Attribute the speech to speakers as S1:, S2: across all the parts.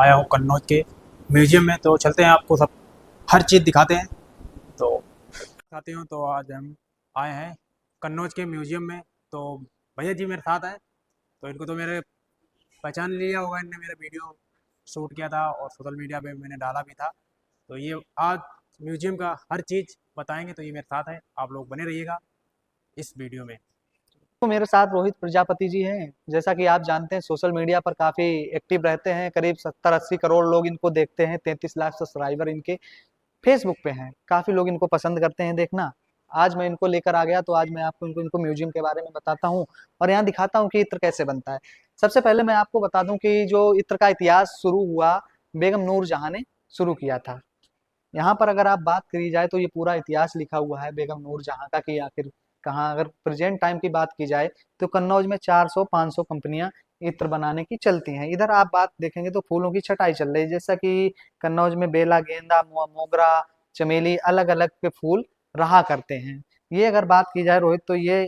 S1: आया हूँ कन्नौज के म्यूज़ियम में। तो चलते हैं, आपको सब हर चीज़ दिखाते हैं। तो दिखाते हूँ। तो आज हम आए हैं कन्नौज के म्यूज़ियम में। तो भैया जी मेरे साथ हैं। तो इनको तो मेरे पहचान लिया होगा, इनने मेरा वीडियो शूट किया था और सोशल मीडिया पे मैंने डाला भी था। तो ये आज म्यूज़ियम का हर चीज़ बताएंगे। तो ये मेरे साथ है, आप लोग बने रहिएगा इस वीडियो में।
S2: तो मेरे साथ रोहित प्रजापति जी हैं। जैसा कि आप जानते हैं, सोशल मीडिया पर काफी एक्टिव रहते हैं। करीब 70-80 करोड़ लोग इनको देखते हैं। 33 लाख सब्सक्राइबर इनके फेसबुक पे हैं। काफी लोग इनको पसंद करते हैं देखना। आज मैं इनको लेकर आ गया, तो आज मैं आपको इनको म्यूजियम के बारे में बताता हूँ और यहाँ दिखाता हूँ कि इत्र कैसे बनता है। सबसे पहले मैं आपको बता दूं कि जो इत्र का इतिहास शुरू हुआ, बेगम नूरजहां ने शुरू किया था। यहाँ पर अगर आप बात करी जाए तो ये पूरा इतिहास लिखा हुआ है बेगम नूरजहां का, कि आखिर कहाँ। अगर प्रेजेंट टाइम की बात की जाए तो कन्नौज में 400-500 कंपनियां इत्र बनाने की चलती हैं। इधर आप बात देखेंगे तो फूलों की छटाई चल रही है, जैसा कि कन्नौज में बेला, गेंदा, मोगरा, चमेली, अलग अलग के फूल रहा करते हैं। ये अगर बात की जाए रोहित, तो ये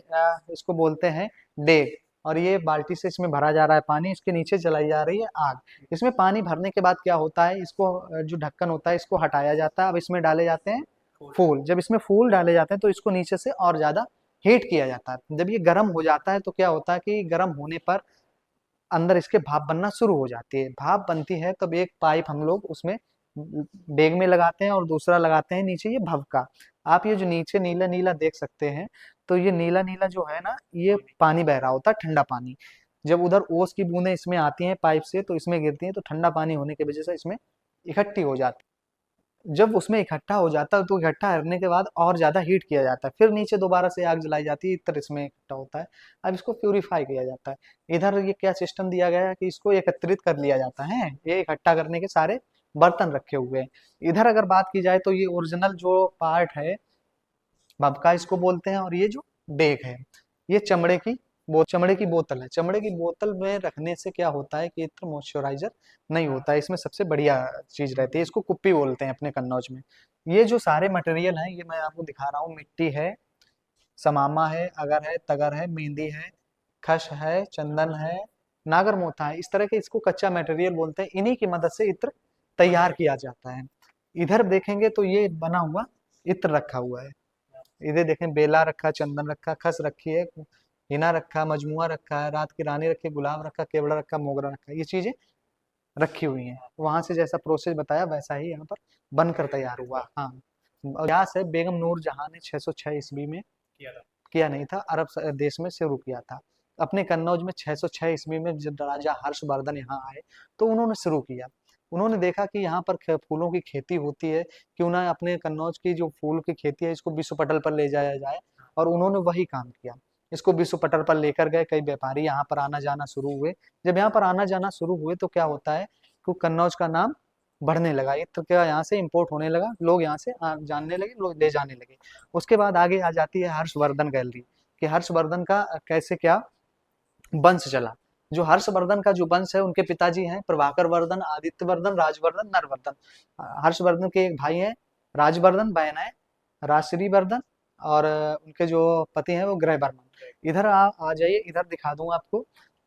S2: इसको बोलते हैं डेग। और ये बाल्टी से इसमें भरा जा रहा है पानी, इसके नीचे जलाई जा रही है आग। इसमें पानी भरने के बाद क्या होता है, इसको जो ढक्कन होता है इसको हटाया जाता है। अब इसमें डाले जाते हैं फूल। जब इसमें फूल डाले जाते हैं तो इसको नीचे से और ज्यादा हीट किया जाता है। जब ये गर्म हो जाता है तो क्या होता है कि गर्म होने पर अंदर इसके भाप बनना शुरू हो जाती है। भाप बनती है तब एक पाइप हम लोग उसमें डेग में लगाते हैं और दूसरा लगाते हैं नीचे ये भव का। आप ये जो नीचे नीला नीला देख सकते हैं, तो ये नीला नीला जो है ना, ये पानी बह रहा होता है, ठंडा पानी। जब उधर ओस की बूंदें इसमें आती हैं पाइप से तो इसमें गिरती हैं, तो ठंडा पानी होने की वजह से इसमें इकट्ठी हो जाती है। जब उसमें इकट्ठा हो जाता है तो इकट्ठा करने के बाद और ज्यादा हीट किया जाता है, फिर नीचे दोबारा से आग जलाई जाती है, इत्र इसमें इकट्ठा होता है। अब इसको प्यूरिफाई किया जाता है। इधर ये क्या सिस्टम दिया गया है कि इसको एकत्रित कर लिया जाता है। ये इकट्ठा करने के सारे बर्तन रखे हुए हैं। इधर अगर बात की जाए तो ये ओरिजिनल जो पार्ट है भभका इसको बोलते हैं, और ये जो डेक है ये चमड़े की बोतल है। चमड़े की बोतल में रखने से क्या होता है कि इत्र मॉइस्चराइजर नहीं होता है, इसमें सबसे बढ़िया चीज रहती है। इसको कुप्पी बोलते हैं अपने कन्नौज में। ये जो सारे मटेरियल हैं ये मैं आपको दिखा रहा हूँ। मिट्टी है, समामा है, अगर है, तगर है, मेहंदी है, खश है, चंदन है, नागर मोथा है। इस तरह के इसको कच्चा मटेरियल बोलते हैं। इन्हीं की मदद से इत्र तैयार किया जाता है। इधर देखेंगे तो ये बना हुआ इत्र रखा हुआ है। इधर देखें, बेला रखा, चंदन रखा, खस रखी है, हिना रखा, मजमुआ रखा है, रात की रानी रखी, गुलाब रखा, केवड़ा रखा, मोगरा रखा। ये चीजें रखी हुई हैं। वहां से जैसा प्रोसेस बताया वैसा ही यहाँ पर बनकर तैयार हुआ। हाँ, प्रयास है बेगम नूर जहां ने 606 ईस्वी में किया नहीं था, अरब देश में शुरू किया था। अपने कन्नौज में 606 ईस्वी में जब राजा हर्षवर्धन यहाँ आए तो उन्होंने शुरू किया। उन्होंने देखा कि यहाँ पर फूलों की खेती होती है, क्यों ना अपने कन्नौज की जो फूल की खेती है इसको विश्व पटल पर ले जाया जाए। और उन्होंने वही काम किया, इसको विश्व पटल पर लेकर गए। कई व्यापारी यहाँ पर आना जाना शुरू हुए। जब यहाँ पर आना जाना शुरू हुए तो क्या होता है कि कन्नौज का नाम बढ़ने लगा। ये तो क्या, यहाँ से इंपोर्ट होने लगा, लोग यहाँ से जानने लगे, लोग ले जाने लगे। उसके बाद आगे आ जाती है हर्षवर्धन गैलरी, कि हर्षवर्धन का कैसे क्या वंश चला। जो हर्षवर्धन का जो वंश है उनके पिताजी हैं प्रभाकर वर्धन, आदित्य वर्धन, राजवर्धन, नरवर्धन। हर्षवर्धन के एक भाई हैं राजवर्धन, बहन है राजश्री वर्धन, और उनके जो पति हैं वो ग्रह वर्मन। इधर आ जाइए, इधर दिखा दूं आपको।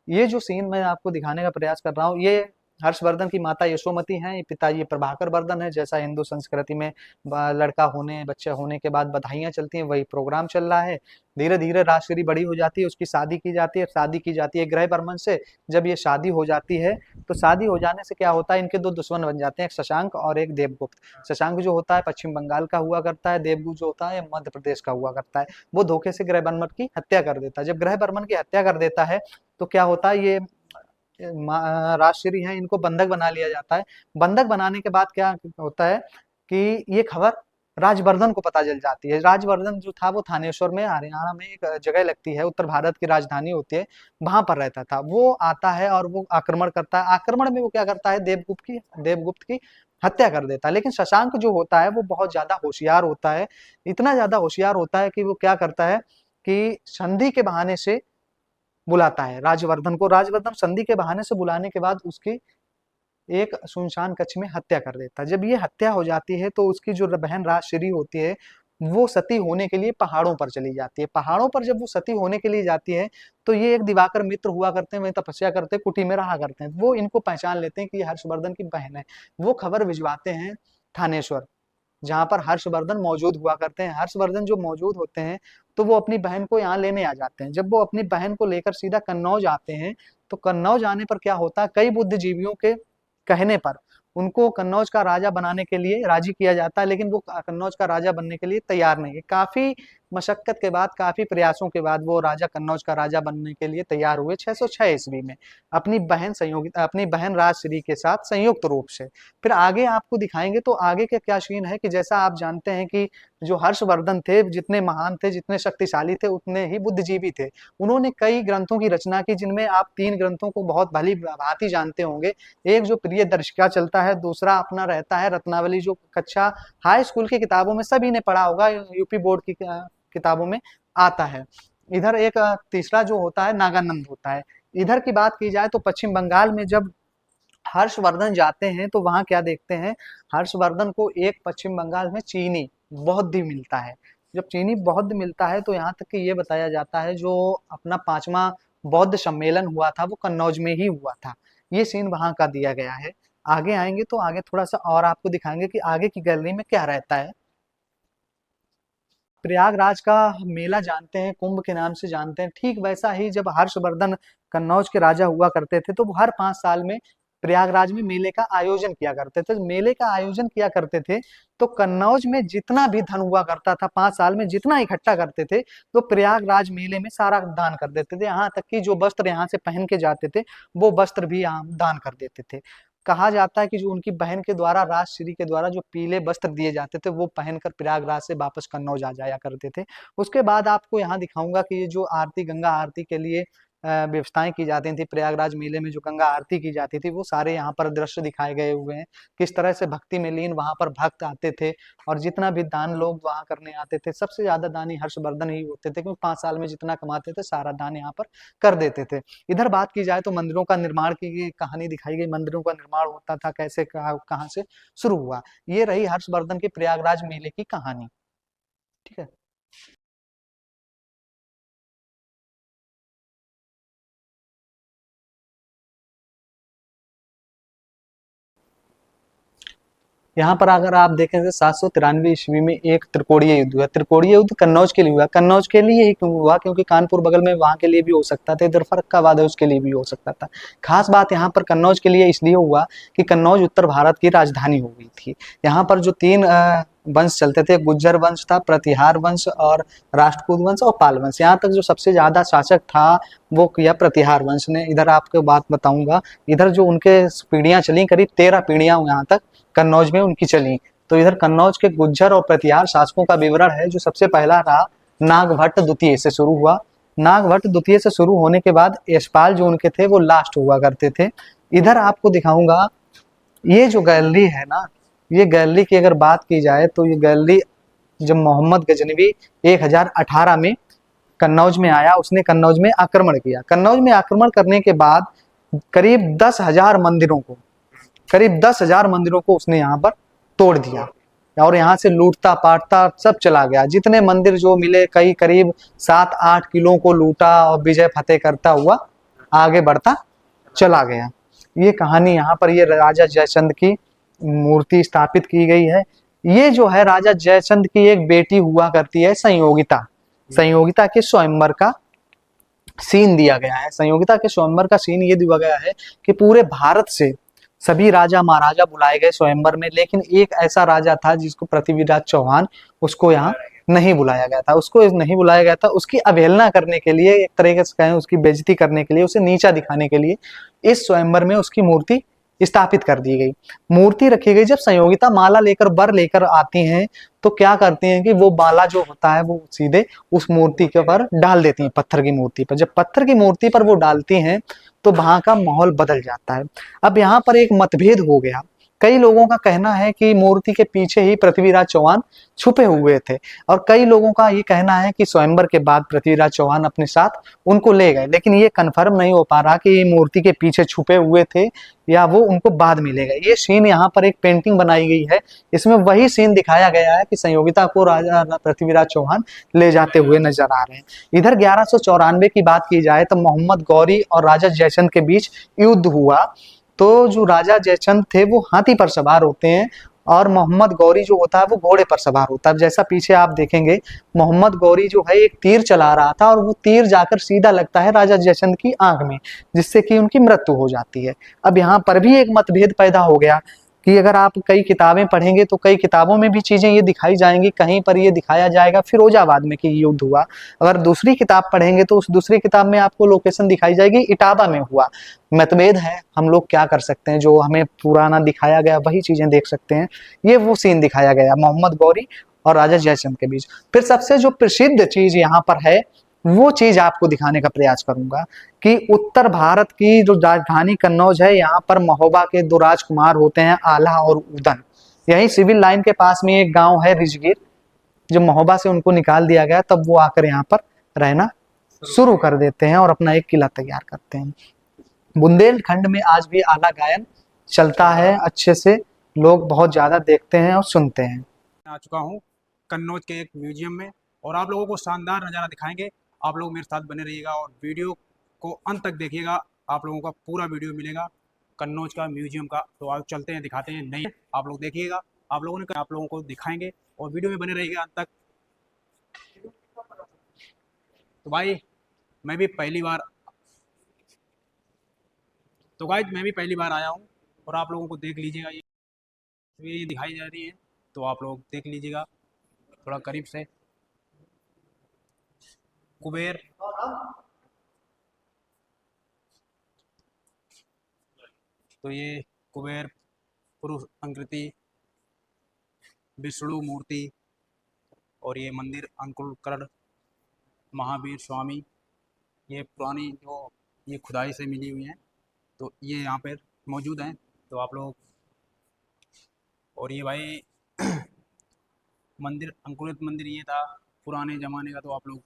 S2: ये जो सीन मैं आपको दिखाने का प्रयास कर रहा हूँ, ये हर्षवर्धन की माता यशोमती हैं, ये पिताजी प्रभाकर वर्धन है। जैसा हिंदू संस्कृति में लड़का होने, बच्चा होने के बाद बधाइयां चलती हैं, वही प्रोग्राम चल रहा है। धीरे धीरे राजश्री बड़ी हो जाती है, उसकी शादी की जाती है। शादी की जाती है ग्रह बर्मन से। जब ये शादी हो जाती है तो शादी हो जाने से क्या होता है, इनके दो दुश्मन बन जाते हैं, एक शशांक और एक देवगुप्त। शशांक जो होता है पश्चिम बंगाल का हुआ करता है, देवगुप्त जो होता है मध्य प्रदेश का हुआ करता है। वो धोखे से ग्रह बर्मन की हत्या कर देता है। जब ग्रह बर्मन की हत्या कर देता है तो क्या होता है, ये राजश्री हैं, इनको बंधक बना लिया जाता है। बंधक बनाने के बाद क्या होता है कि ये खबर राजवर्धन को पता चल जाती है। राजवर्धन जो था वो थानेश्वर में, हरियाणा में एक जगह लगती है, उत्तर भारत की राजधानी होती है, वहां पर रहता था। वो आता है और वो आक्रमण करता है। आक्रमण में वो क्या करता है, देवगुप्त की हत्या कर देता है। लेकिन शशांक जो होता है वो बहुत ज्यादा होशियार होता है। इतना ज्यादा होशियार होता है कि वो क्या करता है कि संधि के बहाने से बुलाता है राजवर्धन को। राजवर्धन संधि के बहाने से बुलाने के बाद उसकी एक सुनसान कक्ष में हत्या कर देता है। जब ये हत्या हो जाती है तो उसकी जो बहन राजश्री होती है वो सती होने के लिए पहाड़ों पर चली जाती है। पहाड़ों पर जब वो सती होने के लिए जाती है, तो ये एक दिवाकर मित्र हुआ करते हैं, वहीं तपस्या करते हैं, कुटी में रहा करते हैं। वो इनको पहचान लेते हैं कि ये हर्षवर्धन की बहन है। वो खबर भिजवाते हैं थानेश्वर, जहाँ पर हर्षवर्धन मौजूद हुआ करते हैं। हर्षवर्धन जो मौजूद होते हैं, तो वो अपनी बहन को यहाँ लेने आ जाते हैं। जब वो अपनी बहन को लेकर सीधा कन्नौज आते हैं, तो कन्नौज आने पर क्या होता है, कई बुद्धिजीवियों के कहने पर उनको कन्नौज का राजा बनाने के लिए राजी किया जाता है, लेकिन वो कन्नौज का राजा बनने के लिए तैयार नहीं है। काफी मशक्कत के बाद, काफी प्रयासों के बाद वो राजा कन्नौज का राजा बनने के लिए तैयार हुए 606 ईस्वी में, अपनी बहन राजश्री के साथ संयुक्त रूप से। फिर आगे आपको दिखाएंगे, तो आगे के क्या सीन है कि जैसा आप जानते हैं कि जो हर्षवर्धन थे, जितने महान थे, जितने शक्तिशाली थे, उतने ही बुद्धिजीवी थे। उन्होंने कई ग्रंथों की रचना की, जिनमें आप 3 ग्रंथों को बहुत भली भांति जानते होंगे। एक जो प्रियदर्शिका चलता है, दूसरा अपना रहता है रत्नावली, जो कक्षा हाई स्कूल की किताबों में सभी ने पढ़ा होगा, यूपी बोर्ड की किताबों में आता है। इधर एक तीसरा जो होता है नागानंद होता है। इधर की बात की जाए तो पश्चिम बंगाल में जब हर्षवर्धन जाते हैं, तो वहां क्या देखते हैं, हर्षवर्धन को एक पश्चिम बंगाल में चीनी बौद्ध मिलता है। जब चीनी बौद्ध मिलता है, तो यहाँ तक कि ये बताया जाता है जो अपना 5वां बौद्ध सम्मेलन हुआ था, वो कन्नौज में ही हुआ था। ये सीन वहां का दिया गया है। आगे आएंगे तो आगे थोड़ा सा और आपको दिखाएंगे कि आगे की गैलरी में क्या रहता है। प्रयागराज का मेला जानते हैं, कुंभ के नाम से जानते हैं, ठीक वैसा ही जब हर्षवर्धन कन्नौज के राजा हुआ करते थे, तो वो हर 5 साल में प्रयागराज में मेले का आयोजन किया करते थे। मेले का आयोजन किया करते थे, तो कन्नौज में जितना भी धन हुआ करता था, 5 साल में जितना इकट्ठा करते थे, तो प्रयागराज मेले में सारा दान कर देते थे। यहाँ तक कि जो वस्त्र यहाँ से पहन के जाते थे, वो वस्त्र भी यहाँ दान कर देते थे। कहा जाता है कि जो उनकी बहन के द्वारा, राजश्री के द्वारा जो पीले वस्त्र दिए जाते थे, वो पहनकर प्रयागराज से वापस कन्नौज आ जाया करते थे। उसके बाद आपको यहाँ दिखाऊंगा कि ये जो आरती, गंगा आरती के लिए व्यवस्थाएं की जाती थी, प्रयागराज मेले में जो गंगा आरती की जाती थी, वो सारे यहाँ पर दृश्य दिखाए गए हुए हैं। किस तरह से भक्ति में लीन वहां पर भक्त आते थे, और जितना भी दान लोग वहां करने आते थे, सबसे ज्यादा दानी हर्षवर्धन ही होते थे, क्योंकि 5 साल में जितना कमाते थे, सारा दान यहाँ पर कर देते थे। इधर बात की जाए तो मंदिरों का निर्माण की कहानी दिखाई गई। मंदिरों का निर्माण होता था कैसे, कहाँ से शुरू हुआ। ये रही हर्षवर्धन के प्रयागराज मेले की कहानी। ठीक है। यहाँ पर अगर आप देखें तो 793 ईस्वी में एक त्रिकोणीय युद्ध हुआ। त्रिकोणीय युद्ध कन्नौज के लिए हुआ। कन्नौज के लिए ही क्यों हुआ, क्योंकि कानपुर बगल में, वहां के लिए भी हो सकता था, इधर फर्रुखाबाद है उसके लिए भी हो सकता था। खास बात यहाँ पर कन्नौज के लिए इसलिए हुआ कि कन्नौज उत्तर भारत की राजधानी हो गई थी। यहाँ पर जो 3 वंश चलते थे, गुज्जर वंश था, प्रतिहार वंश और राष्ट्रकूट वंश और पाल वंश। यहाँ तक जो सबसे ज्यादा शासक था, वो किया प्रतिहार वंश ने। इधर आपको बात बताऊंगा, इधर जो उनके पीढ़ियां चली, करीब 13 पीढ़ियां यहाँ तक कन्नौज में उनकी चली। तो इधर कन्नौज के गुज्जर और प्रतिहार शासकों का विवरण है। जो सबसे पहला रहा, नागभट्ट द्वितीय से शुरू हुआ। नागभट्ट द्वितीय से शुरू होने के बाद यशपाल जो उनके थे, वो लास्ट हुआ करते थे। इधर आपको दिखाऊंगा, ये जो गैलरी है ना, ये गैलरी की अगर बात की जाए, तो ये गैलरी जब मोहम्मद गजनवी 1018 में कन्नौज में आया, उसने कन्नौज में आक्रमण किया। कन्नौज में आक्रमण करने के बाद करीब 10,000 मंदिरों को, करीब 10,000 मंदिरों को उसने यहाँ पर तोड़ दिया, और यहाँ से लूटता पाटता सब चला गया। जितने मंदिर जो मिले, कई करीब 7-8 किलो को लूटा और विजय फतेह करता हुआ आगे बढ़ता चला गया। ये कहानी यहाँ पर, ये राजा जयचंद की मूर्ति स्थापित की गई है। ये जो है राजा जयचंद की एक बेटी हुआ करती है संयोगिता। संयोगिता के स्वयंवर का सीन दिया गया है। संयोगिता के स्वयंवर का सीन ये दिया गया है कि पूरे भारत से सभी राजा महाराजा बुलाए गए स्वयंवर में, लेकिन एक ऐसा राजा था जिसको पृथ्वीराज चौहान, उसको यहाँ नहीं बुलाया गया था। उसको नहीं बुलाया गया था, उसकी अवहेलना करने के लिए, एक तरीके से कहें उसकी बेइज्जती करने के लिए, उसे नीचा दिखाने के लिए इस स्वयंवर में उसकी मूर्ति स्थापित कर दी गई। मूर्ति रखी गई। जब संयोगिता माला लेकर, वर लेकर आती हैं, तो क्या करती हैं कि वो माला जो होता है, वो सीधे उस मूर्ति के ऊपर डाल देती हैं, पत्थर की मूर्ति पर। जब पत्थर की मूर्ति पर वो डालती हैं, तो वहां का माहौल बदल जाता है। अब यहाँ पर एक मतभेद हो गया कई लोगों का कहना है कि मूर्ति के पीछे ही पृथ्वीराज चौहान छुपे हुए थे, और कई लोगों का ये कहना है कि स्वयंवर के बाद पृथ्वीराज चौहान अपने साथ उनको ले गए, लेकिन ये कंफर्म नहीं हो पा रहा कि ये मूर्ति के पीछे छुपे हुए थे या वो उनको बाद में ले गए। ये सीन यहाँ पर एक पेंटिंग बनाई गई है, इसमें वही सीन दिखाया गया है कि संयोगिता को राजा पृथ्वीराज चौहान ले जाते हुए नजर आ रहे हैं। इधर 1194 की बात की जाए तो मोहम्मद गौरी और राजा जयचंद के बीच युद्ध हुआ। तो जो राजा जयचंद थे वो हाथी पर सवार होते हैं, और मोहम्मद गौरी जो होता है वो घोड़े पर सवार होता है। जैसा पीछे आप देखेंगे, मोहम्मद गौरी जो है एक तीर चला रहा था, और वो तीर जाकर सीधा लगता है राजा जयचंद की आंख में, जिससे कि उनकी मृत्यु हो जाती है। अब यहाँ पर भी एक मतभेद पैदा हो गया कि अगर आप कई किताबें पढ़ेंगे तो कई किताबों में भी चीजें ये दिखाई जाएंगी, कहीं पर ये दिखाया जाएगा फिरोजाबाद में कि युद्ध हुआ। अगर दूसरी किताब पढ़ेंगे तो उस दूसरी किताब में आपको लोकेशन दिखाई जाएगी इटावा में हुआ। मतभेद है, हम लोग क्या कर सकते हैं, जो हमें पुराना दिखाया गया वही चीजें देख सकते हैं। ये वो सीन दिखाया गया मोहम्मद गौरी और राजा जयचंद के बीच। फिर सबसे जो प्रसिद्ध चीज यहाँ पर है, वो चीज आपको दिखाने का प्रयास करूंगा कि उत्तर भारत की जो राजधानी कन्नौज है, यहाँ पर महोबा के दो राजकुमार होते हैं, आल्हा और उदन। यही सिविल लाइन के पास में एक गांव है रिजगीर, जब महोबा से उनको निकाल दिया गया तब वो आकर यहाँ पर रहना शुरू कर देते हैं और अपना एक किला तैयार करते हैं। बुंदेलखंड में आज भी आला गायन चलता है अच्छे से, लोग बहुत ज्यादा देखते हैं और सुनते हैं।
S1: आ चुका हूँ कन्नौज के एक म्यूजियम में, और आप लोगों को शानदार नज़ारा दिखाएंगे। आप लोग मेरे साथ बने रहिएगा और वीडियो को अंत तक देखिएगा, आप लोगों का पूरा वीडियो मिलेगा कन्नौज का म्यूजियम का। तो आप चलते हैं, दिखाते हैं। नहीं, आप लोग देखिएगा, आप लोगों को दिखाएंगे और वीडियो में बने रहिएगा अंत तक। तो भाई मैं भी पहली बार तो गाइज मैं भी पहली बार आया हूँ, और आप लोगों को देख लीजिएगा, ये दिखाई जा रही है, तो आप लोग देख लीजिएगा थोड़ा करीब से। कुबेर, तो ये कुबेर पुरुष आकृति, विष्णु मूर्ति, और ये मंदिर अंकुरकरण महावीर स्वामी। ये पुरानी जो ये खुदाई से मिली हुई हैं, तो ये यहाँ पर मौजूद हैं। तो आप लोग, और ये भाई मंदिर, अंकुरित मंदिर ये था पुराने ज़माने का, तो आप लोग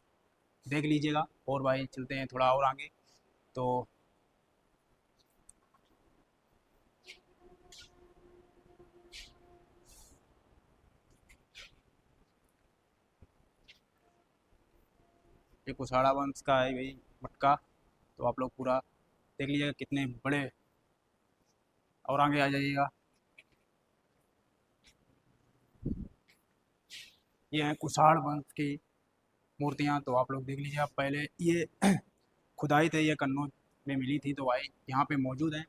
S1: देख लीजिएगा। और भाई चलते हैं थोड़ा और आगे। तो ये कुशाड़ा वंश का है भाई मटका, तो आप लोग पूरा देख लीजिएगा कितने बड़े। और आगे आ जाइएगा, ये है कुशाड़ वंश की मूर्तियाँ, तो आप लोग देख लीजिए। आप पहले ये खुदाई थे, ये कन्नौज में मिली थी, तो भाई यहाँ पे मौजूद हैं।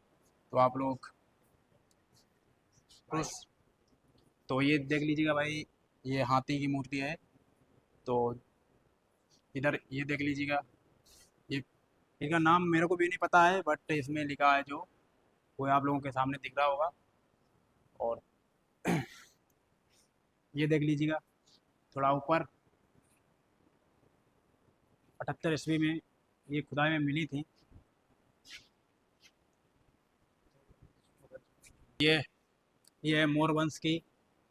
S1: तो आप लोग उस तो ये देख लीजिएगा भाई, ये हाथी की मूर्ति है। तो इधर ये देख लीजिएगा, ये इनका नाम मेरे को भी नहीं पता है, बट इसमें लिखा है जो वो आप लोगों के सामने दिख रहा होगा। और ये देख लीजिएगा थोड़ा ऊपर, 78 ईस्वी में ये खुदाई में मिली थी। ये ये है मोर वंश की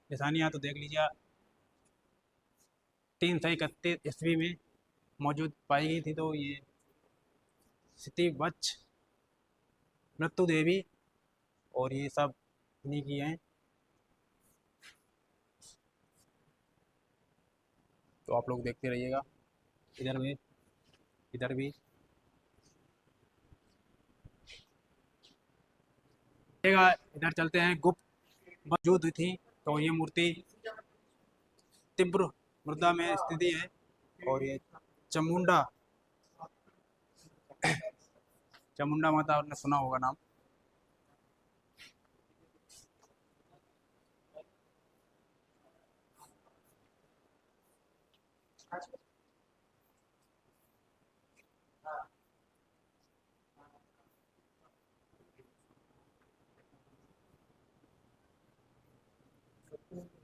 S1: निशानियाँ, तो देख लीजिए 331 ईस्वी में मौजूद पाई गई थी। तो ये सिति वत्स, मृत्यु देवी, और ये सब इन्हीं की हैं। तो आप लोग देखते रहिएगा, इधर भी, इधर भी इधर चलते हैं। गुप्त मौजूद थी, तो ये मूर्ति तीव्र मृदा में स्थिति है। और ये चामुंडा चामुंडा माता, आपने सुना होगा नाम।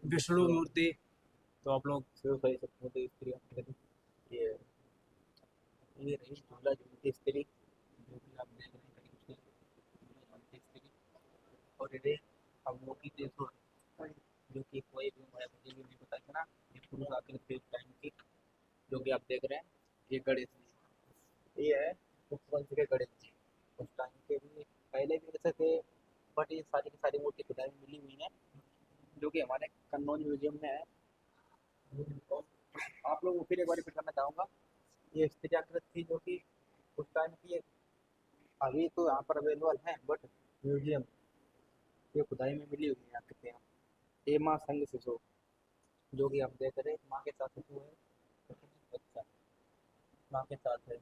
S1: विष्णु मूर्ति, तो आप लोग ये ये रही झूला झूलती स्त्री, जो कि आप देख रहे हैं करीब से, झूला झूलती स्त्री। और ये
S3: अब वो की देखो, जो कि कोई भी मुझे मुझे भी नहीं पता ना, ये पुरुष आकृति टाइम की जो कि आप देख रहे हैं, ये गणेश जी, ये है उस वंश के गणेश जी। उस टाइम के भी पहले भी ऐसे थे, बट ये सारी की सारी मूर्ति खुदाई में मिली हुई है, जो कि हमारे कन्नौज म्यूजियम में है। और आप लोगों को फिर एक बार रिपीट करना चाहूँगा, ये स्त्री आकृति थी जो कि उस टाइम की अभी तो यहाँ पर अवेलेबल है, बट म्यूजियम ये खुदाई में मिली हुई है आकृतियाँ। ये माँ संग शिशु जो कि आप देख रहे हैं, माँ के साथ शिशु है, बच्चा माँ के साथ है।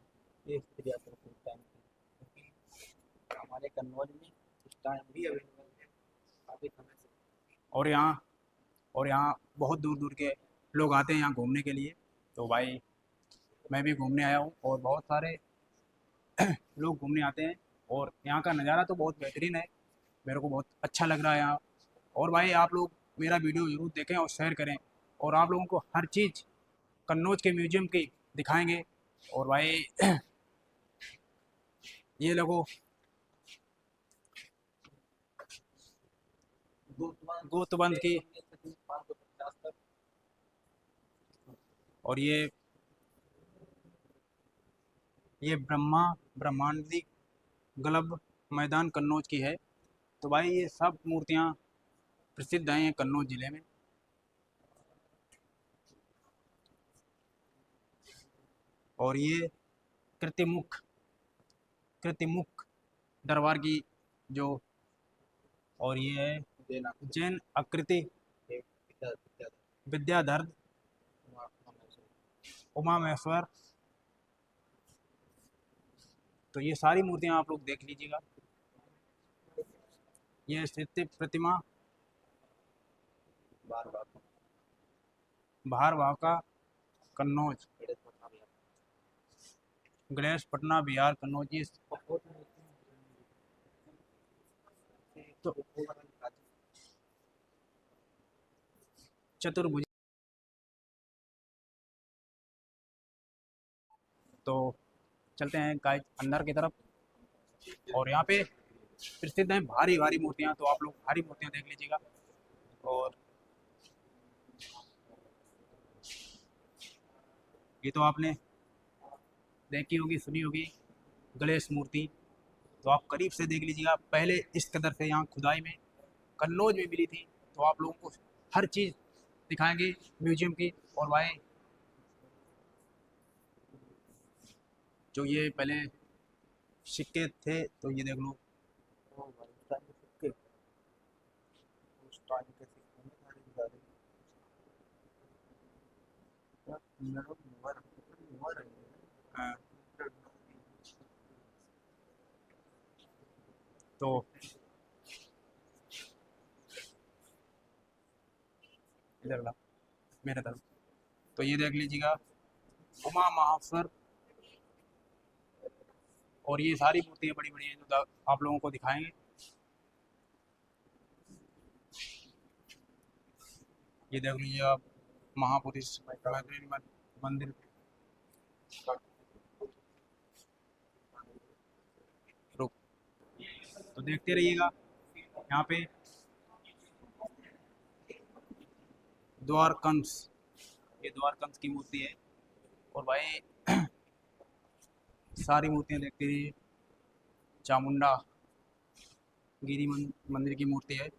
S3: ये स्त्री आकृति उस टाइम की, क्योंकि हमारे कन्नौज में उस टाइम भी अवेलेबल है काफ़ी समय से।
S1: और यहाँ और यहाँ बहुत दूर दूर के लोग आते हैं यहाँ घूमने के लिए। तो भाई मैं भी घूमने आया हूँ और बहुत सारे लोग घूमने आते हैं, और यहाँ का नज़ारा तो बहुत बेहतरीन है। मेरे को बहुत अच्छा लग रहा है यहाँ। और भाई आप लोग मेरा वीडियो ज़रूर देखें और शेयर करें, और आप लोगों को हर चीज़ कन्नौज के म्यूजियम की दिखाएंगे। और भाई ये लोगों गोतबंद की,
S3: 550 तक।
S1: और ये ब्रह्मांडी गलब मैदान कन्नौज की है। तो भाई ये सब मूर्तियाँ प्रसिद्ध हैं कन्नौज ज़िले में। और ये कृतिमुख कृतिमुख दरबार की जो, और ये है
S3: देना
S1: जैन आकृति
S3: एक विद्या
S1: विद्याधर
S3: विद्या
S1: उमा महेश्वर। तो ये सारी मूर्तियाँ आप लोग देख लीजिएगा। ये स्थित प्रतिमा
S3: बार बार
S1: भार भाव का कन्नौज,
S3: पीड़ित होना भी
S1: गणेश पटना बिहार कन्नौज। ये
S3: बहुत
S1: तो चतुर्भुज। तो चलते हैं गाइस अंदर की तरफ। और यहाँ पे प्रसिद्ध हैं भारी भारी मूर्तियाँ, तो आप लोग भारी मूर्तियाँ देख लीजिएगा। और ये तो आपने देखी होगी सुनी होगी गणेश मूर्ति, तो आप करीब से देख लीजिएगा। पहले इस कदर से यहाँ खुदाई में कन्नौज में मिली थी। तो आप लोगों को हर चीज़ दिखाएंगे म्यूजियम की। और भाई जो ये पहले सिक्के थे, तो ये देख लो।
S3: उस टाइम के सिक्के, उस टाइम के सिक्के में सारी की सारी
S1: हाँ, तो इधर ला मेरे तरफ। तो ये देख लीजिएगा उमा महेश्वर। और ये सारी मूर्तियाँ बड़ी बड़ी हैं जो आप लोगों को दिखाएंगे। ये देख लीजिए आप महापुरुष मंदिर। रुक, तो देखते रहिएगा। यहाँ पे द्वारकंस, ये द्वारकंस की मूर्ति है। और भाई सारी मूर्तियाँ देखते रहिए। चामुंडा गिरी मंदिर की मूर्ति है।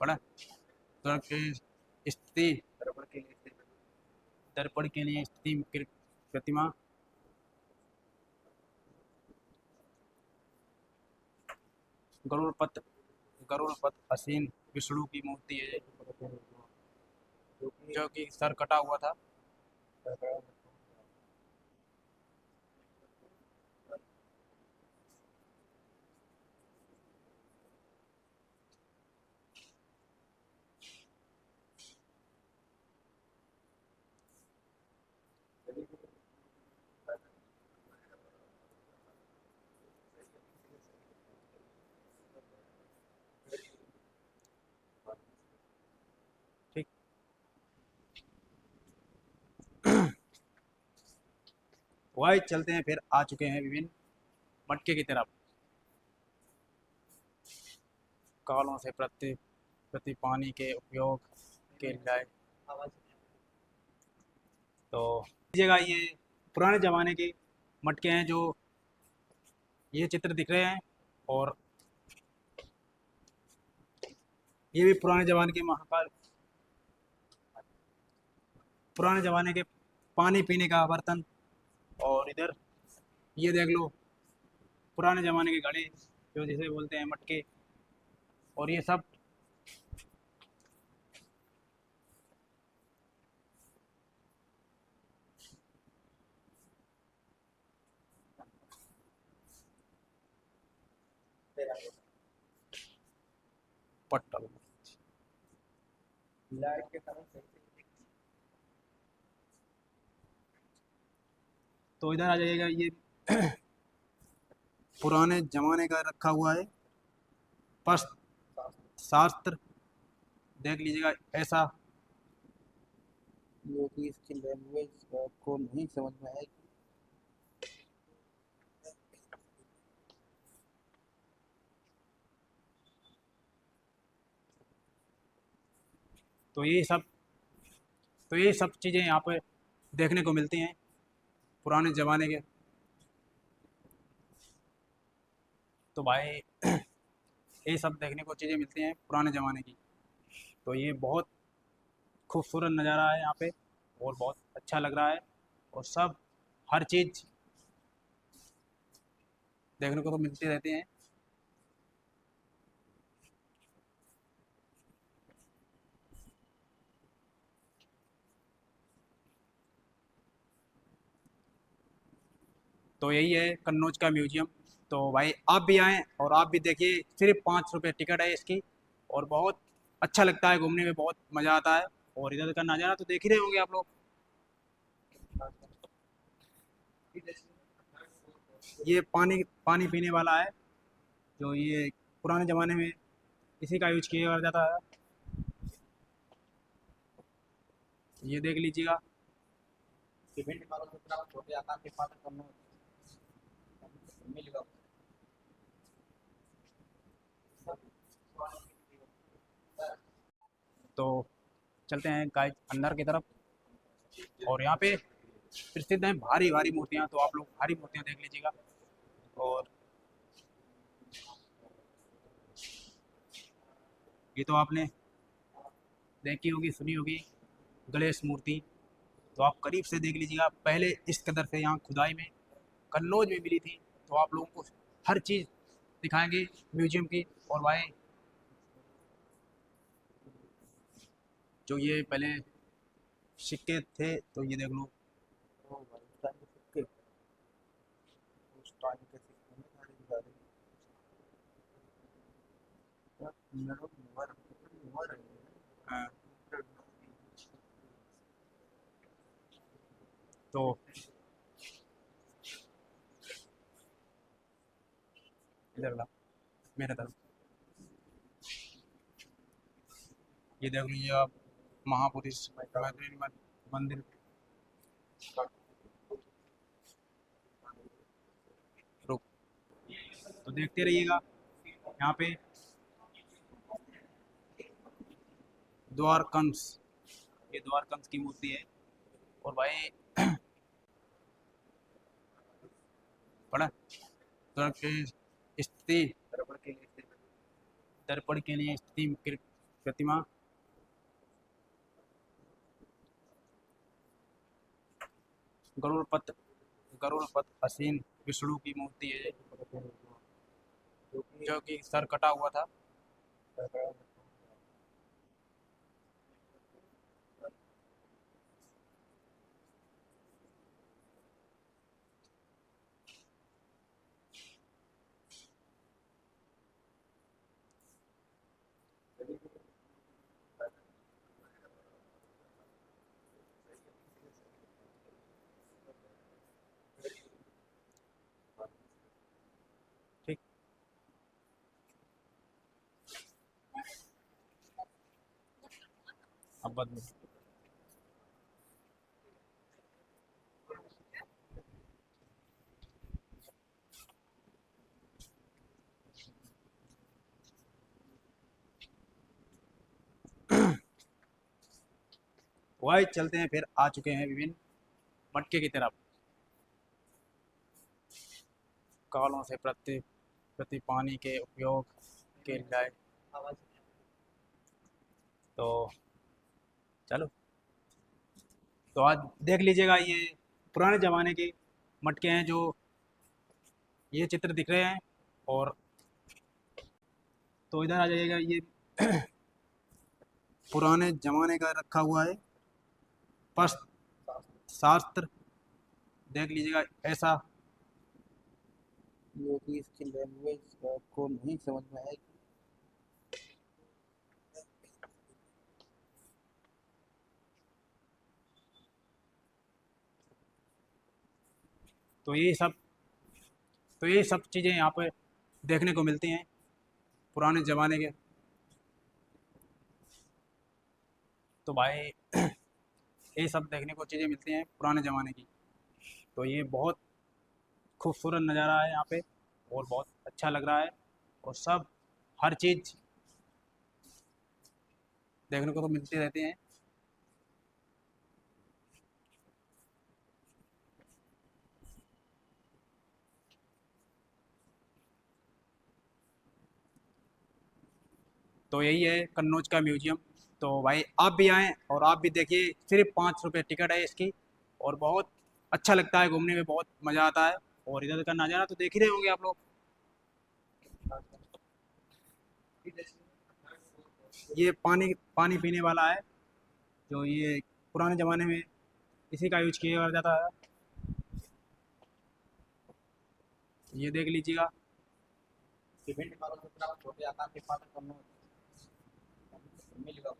S1: पड़ा तो स्थिति
S3: बराबर के लिए
S1: दर्पण के लिए स्थिति प्रतिमा। गरुड़पथ गरुड़पथ हसीन विष्णु की मूर्ति है,
S3: जो कि
S1: जो कि सर कटा हुआ था। वही चलते हैं, फिर आ चुके हैं विभिन्न मटके की तरफ। कालों से प्रति प्रति पानी के उपयोग के लिए। तो जगह ये पुराने ज़माने के मटके हैं जो ये चित्र दिख रहे हैं, और ये भी पुराने ज़माने के महाकाल, पुराने ज़माने के पानी पीने का बर्तन। और इधर ये देख लो, पुराने ज़माने के घड़े जो जिसे बोलते हैं मटके। और ये सब पट्टल।
S3: लाइट के कारण सही से
S1: तो इधर आ जाइएगा, ये पुराने ज़माने का रखा हुआ है प्रश्न शास्त्र, देख लीजिएगा ऐसा।
S3: जो कि इसकी लैंग्वेज को नहीं समझ में आएगी।
S1: तो ये सब तो ये सब चीज़ें यहाँ पे देखने को मिलती हैं पुराने ज़माने के। तो भाई ये सब देखने को चीज़ें मिलती हैं पुराने ज़माने की। तो ये बहुत खूबसूरत नज़ारा है यहाँ पे, और बहुत अच्छा लग रहा है। और सब हर चीज़ देखने को तो मिलती रहती हैं। तो यही है कन्नौज का म्यूजियम। तो भाई आप भी आएँ और आप भी देखिए, सिर्फ 5 रुपये टिकट है इसकी, और बहुत अच्छा लगता है, घूमने में बहुत मज़ा आता है। और इधर का नज़ारा तो देख ही रहे होंगे आप लोग। ये पानी पानी पीने वाला है, जो ये पुराने ज़माने में इसी का यूज किया जाता है। ये देख लीजिएगा।
S3: विभिन्न कालों में प्राप्त छोटे आकार के पात्र करना मिलेगा।
S1: तो चलते हैं गाइस अंदर की तरफ। और यहाँ पे प्रसिद्ध हैं भारी भारी मूर्तियाँ, तो आप लोग भारी मूर्तियाँ देख लीजिएगा। और ये तो आपने देखी होगी, सुनी होगी, गणेश मूर्ति। तो आप करीब से देख लीजिएगा। पहले इस कदर से यहाँ खुदाई में कन्नौज में मिली थी। तो आप लोगों को हर चीज़ दिखाएंगे म्यूजियम की। और भाई जो ये पहले सिक्के थे, तो ये देख लो।
S3: उस टाइम के सिक्के में सारी गुजारी
S1: हाँ, तो इधर ला मेरे तरफ। ये देख लीजिए आप, महापुरुष मंदिर। रुक, तो देखते रहिएगा। यहाँ पे द्वारकंस, ये द्वारकंस की मूर्ति है। और भाई बड़ा द्वार की स्थिति, दर्पण के लिए स्थिति प्रतिमा। गरुड़पथ गरुड़पथ असीन विष्णु की मूर्ति है, जो कि सर कटा हुआ था। ठीक। अब बाद में वही चलते हैं, फिर आ चुके हैं विभिन्न मटके की तरफ। कालों से प्रति प्रति पानी के उपयोग के लिए। तो चलो, तो आज देख लीजिएगा, ये पुराने ज़माने के मटके हैं जो ये चित्र दिख रहे हैं। और तो इधर आ जाइएगा, ये पुराने ज़माने का रखा हुआ है प्रश्न शास्त्र, देख लीजिएगा ऐसा।
S3: जो कि इसकी लैंग्वेज को नहीं समझ में आएगी।
S1: तो ये सब तो ये सब चीज़ें यहाँ पे देखने को मिलती हैं पुराने ज़माने के। तो भाई ये सब देखने को चीज़ें मिलती हैं पुराने ज़माने की। तो ये बहुत खूबसूरत नज़ारा है यहाँ पे, और बहुत अच्छा लग रहा है। और सब हर चीज़ देखने को तो मिलती रहती हैं। तो यही है कन्नौज का म्यूजियम। तो भाई आप भी आएँ और आप भी देखिए, सिर्फ 5 रुपये टिकट है इसकी, और बहुत अच्छा लगता है, घूमने में बहुत मज़ा आता है। और इधर का नज़ारा तो देख ही रहे होंगे आप लोग। ये पानी पानी पीने वाला है, जो ये पुराने ज़माने में इसी का यूज किया जाता है। ये देख लीजिएगा।
S3: छोटे आकार के पात्र मिलेगा।